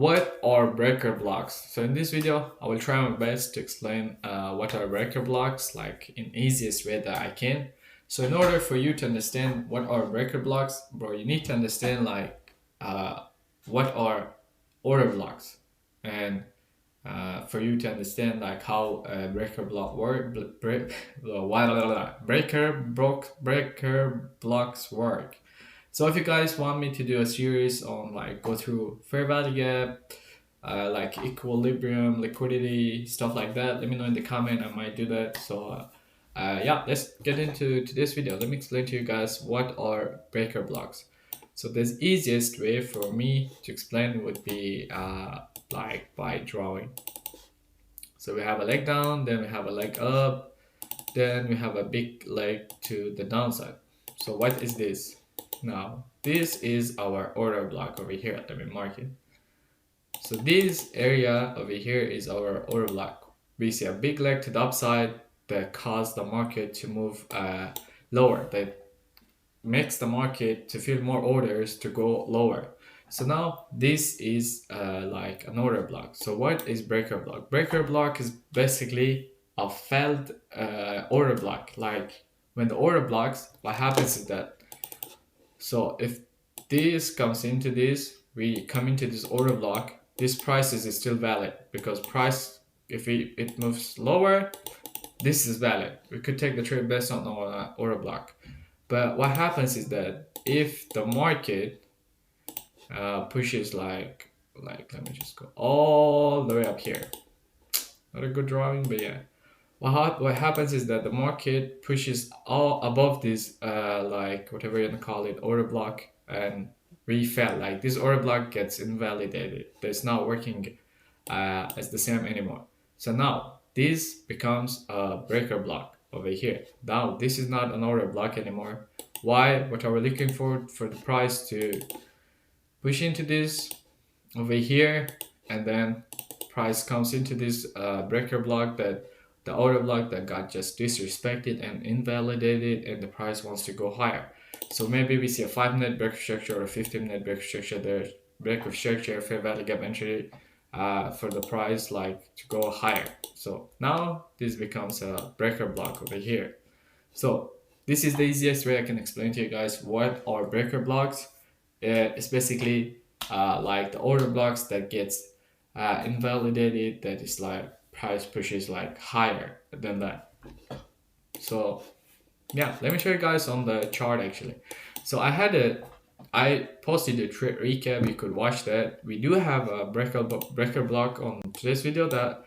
What are breaker blocks? So in this video, I will try my best to explain what are breaker blocks, like in easiest way that I can. So in order for you to understand what are breaker blocks, bro, you need to understand like what are order blocks, and for you to understand like how breaker block work, breaker blocks work. So if you guys want me to do a series on like go through fair value gap, like equilibrium, liquidity, stuff like that, let me know in the comment. I might do that. So yeah, let's get into today's video. Let me explain to you guys what are breaker blocks. So the easiest way for me to explain would be like by drawing. So we have a leg down, then we have a leg up, then we have a big leg to the downside. So what is this? Now, this is our order block over here. Let me mark it. So this area over here is our order block. We see a big leg to the upside that caused the market to move lower. That makes the market to feel more orders to go lower. So now this is like an order block. So what is breaker block? Breaker block is basically a failed order block. Like when the order blocks, what happens is that, so if this comes into this, we come into this order block, this price is still valid because price, if it moves lower, this is valid. We could take the trade based on our order block. But what happens is that if the market pushes like let me just go all the way up here. Not a good drawing, but yeah. What happens is that the market pushes all above this like whatever you want to call it order block and refell. Like this order block gets invalidated. It's not working as the same anymore. So now this becomes a breaker block over here. Now this is not an order block anymore. Why? What are we looking for the price to push into this over here, and then price comes into this breaker block, that the order block that got just disrespected and invalidated, and the price wants to go higher. So maybe we see a 5-minute breaker structure or a 15-minute breaker structure there, breaker structure, fair value gap entry for the price like to go higher. So now this becomes a breaker block over here. So this is the easiest way I can explain to you guys what are breaker blocks. It's basically like the order blocks that gets invalidated, that is like price pushes like higher than that. So yeah, let me show you guys on the chart actually. So I posted a trade recap, you could watch that. We do have a breaker block on today's video, that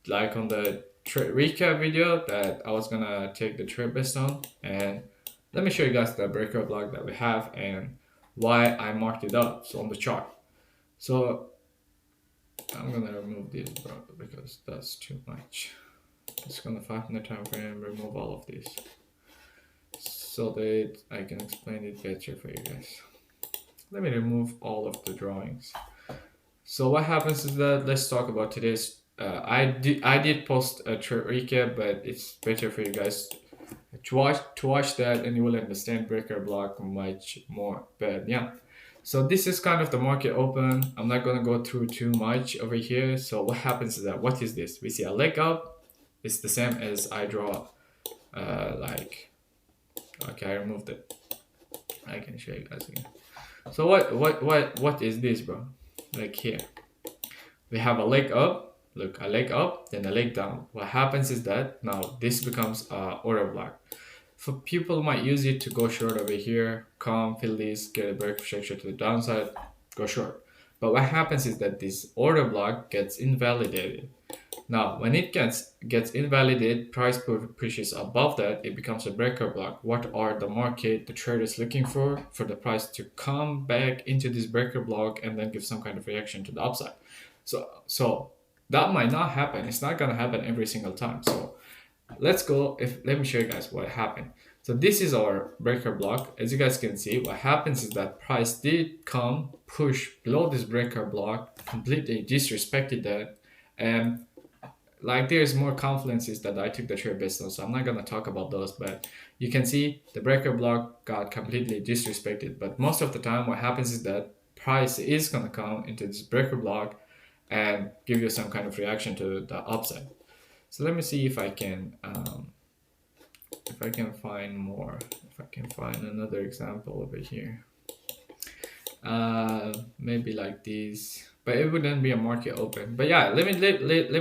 like on the recap video that I was gonna take the trade based on. And let me show you guys the breaker block that we have and why I marked it up so on the chart. So I'm gonna remove this because that's too much. Just gonna 5-minute time frame, remove all of this so that I can explain it better for you guys. Let me remove all of the drawings. So what happens is that, let's talk about today's I did post a recap, but it's better for you guys to watch that, and you will understand breaker block much more. But yeah, so this is kind of the market open. I'm not gonna go through too much over here. So what happens is that, what is this? We see a leg up. It's the same as I draw like, okay, I removed it. I can show you guys again. So what is this, bro? Like here we have a leg up. Look, a leg up, then a leg down. What happens is that now this becomes a order block. For people might use it to go short over here, come, fill this, get a break structure to the downside, go short. But what happens is that this order block gets invalidated. Now, when it gets invalidated, price pushes above that, it becomes a breaker block. What are the market, the traders looking for? For the price to come back into this breaker block and then give some kind of reaction to the upside. So that might not happen. It's not gonna happen every single time. So let's go, let me show you guys what happened. So this is our breaker block. As you guys can see, what happens is that price did come, push below this breaker block, completely disrespected that, and like there's more confluences that I took the trade based on, so I'm not gonna talk about those, but you can see the breaker block got completely disrespected. But most of the time what happens is that price is gonna come into this breaker block and give you some kind of reaction to the upside. So let me see if I can find more, if I can find another example over here. Maybe like this, but it wouldn't be a market open. But yeah, let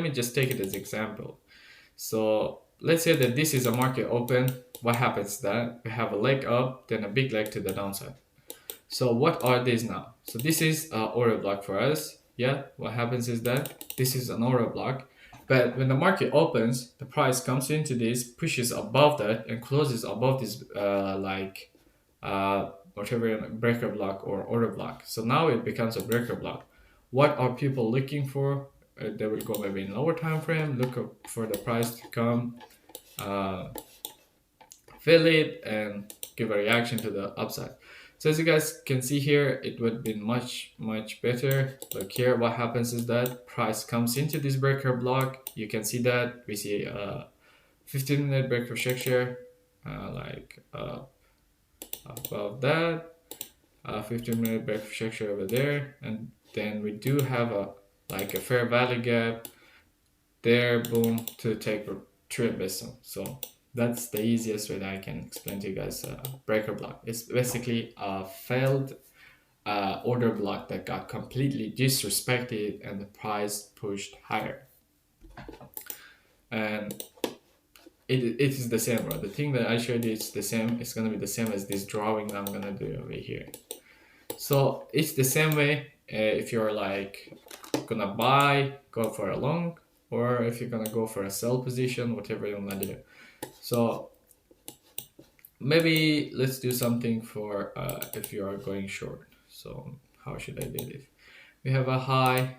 me just take it as example. So let's say that this is a market open. What happens then? We have a leg up, then a big leg to the downside. So what are these now? So this is an order block for us. Yeah, what happens is that this is an order block. But when the market opens, the price comes into this, pushes above that, and closes above this whatever breaker block or order block. So now it becomes a breaker block. What are people looking for? They will go maybe in lower time frame, look for the price to come, uh, fill it, and give a reaction to the upside. So as you guys can see here, it would be much better. Look here, what happens is that price comes into this breaker block. You can see that we see a 15-minute breaker structure, above that, 15-minute breaker structure over there, and then we do have a fair value gap there, boom, to take a trade based on. So that's the easiest way that I can explain to you guys. Breaker block, it's basically a failed order block that got completely disrespected and the price pushed higher. And it is the same, bro. The thing that I showed you, it's the same. It's gonna be the same as this drawing that I'm gonna do over here. So it's the same way. If you're like gonna buy, go for a long, or if you're gonna go for a sell position, whatever you wanna do. So maybe let's do something for if you are going short. So how should I do this? We have a high,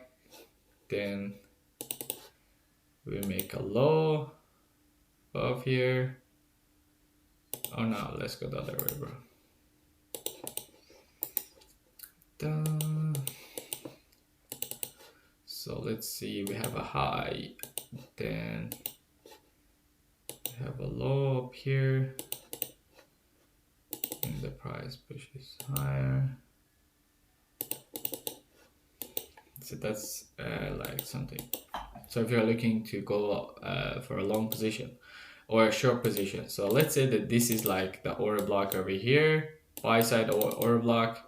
then we make a low above here. Oh no, let's go the other way, bro. Done. So let's see, we have a high, then we have a low up here, and the price pushes higher. So that's like something. So if you're looking to go for a long position or a short position, so let's say that this is like the order block over here, buy side order block.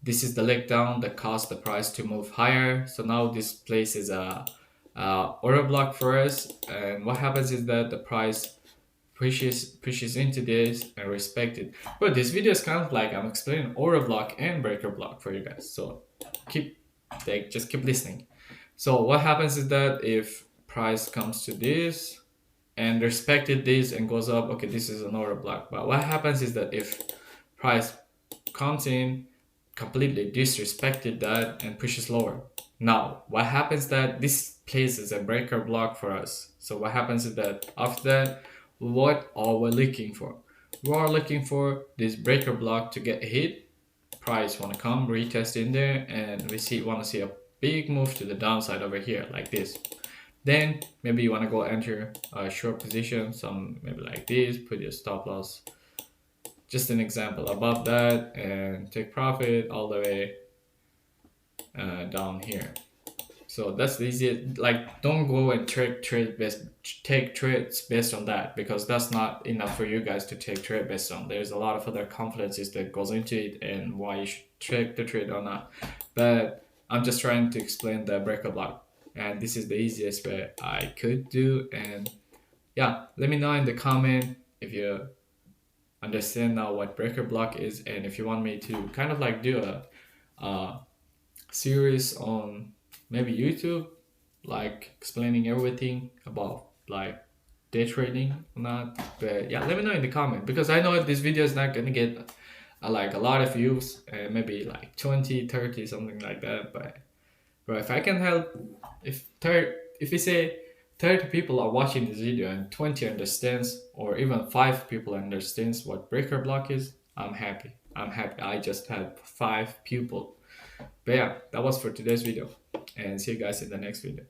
This is the leg down that caused the price to move higher. So now this places a order block for us, and what happens is that the price pushes into this and respect it. But this video is kind of like I'm explaining order block and breaker block for you guys. So just keep listening. So what happens is that if price comes to this and respected this and goes up, okay, this is an order block. But what happens is that if price comes in, completely disrespected that and pushes lower. Now, what happens that this places a breaker block for us. So what happens is that after that, what are we looking for? We are looking for this breaker block to get hit. Price want to come retest in there, and we want to see a big move to the downside over here like this. Then maybe you want to go enter a short position, some maybe like this, put your stop loss, just an example, above that, and take profit all the way down here. So that's the easiest. Like, don't go and take trades based on that, because that's not enough for you guys to take trade based on. There's a lot of other confluences that goes into it and why you should take the trade or not. But I'm just trying to explain the breaker block, and this is the easiest way I could do. And yeah, let me know in the comment if you understand now what breaker block is, and if you want me to kind of like do a series on maybe YouTube, like explaining everything about like day trading or not. But yeah, let me know in the comment, because I know this video is not gonna get like a lot of views, maybe like 20, 30, something like that. But if I can help, if we say 30 people are watching this video and 20 understands, or even 5 people understands what breaker block is, I'm happy. I just had 5 people. But yeah, that was for today's video, and see you guys in the next video.